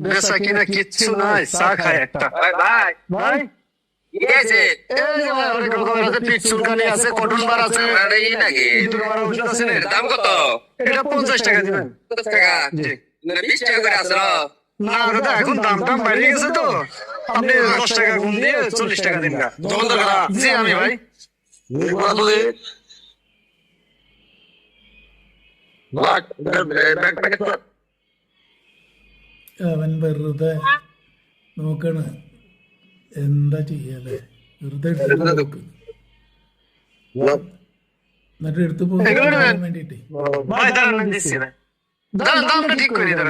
বেচা কিনা কিচ্ছু নাই, চা খায় একটা। ভাই পিঠ চুলকানি আছে, কটন বার আছে, দাম কত? এটা 50 টাকা দিবেন। 50 টাকা? 20 টাকা করে আছে না দাদা, এখন দাম টাম বাইরে গেছে তো, আপনি 10 টাকা গুণ দিয়ে 40 টাকা দিন। জি আমি ভাই അവൻ വെറുതെ നോക്കണ് എന്താ ചെയ്യല്ലേ, വെറുതെ എടുത്ത് എന്നിട്ട് എടുത്തു പോകാൻ വേണ്ടിട്ടേ দামটা ঠিক করে দেন।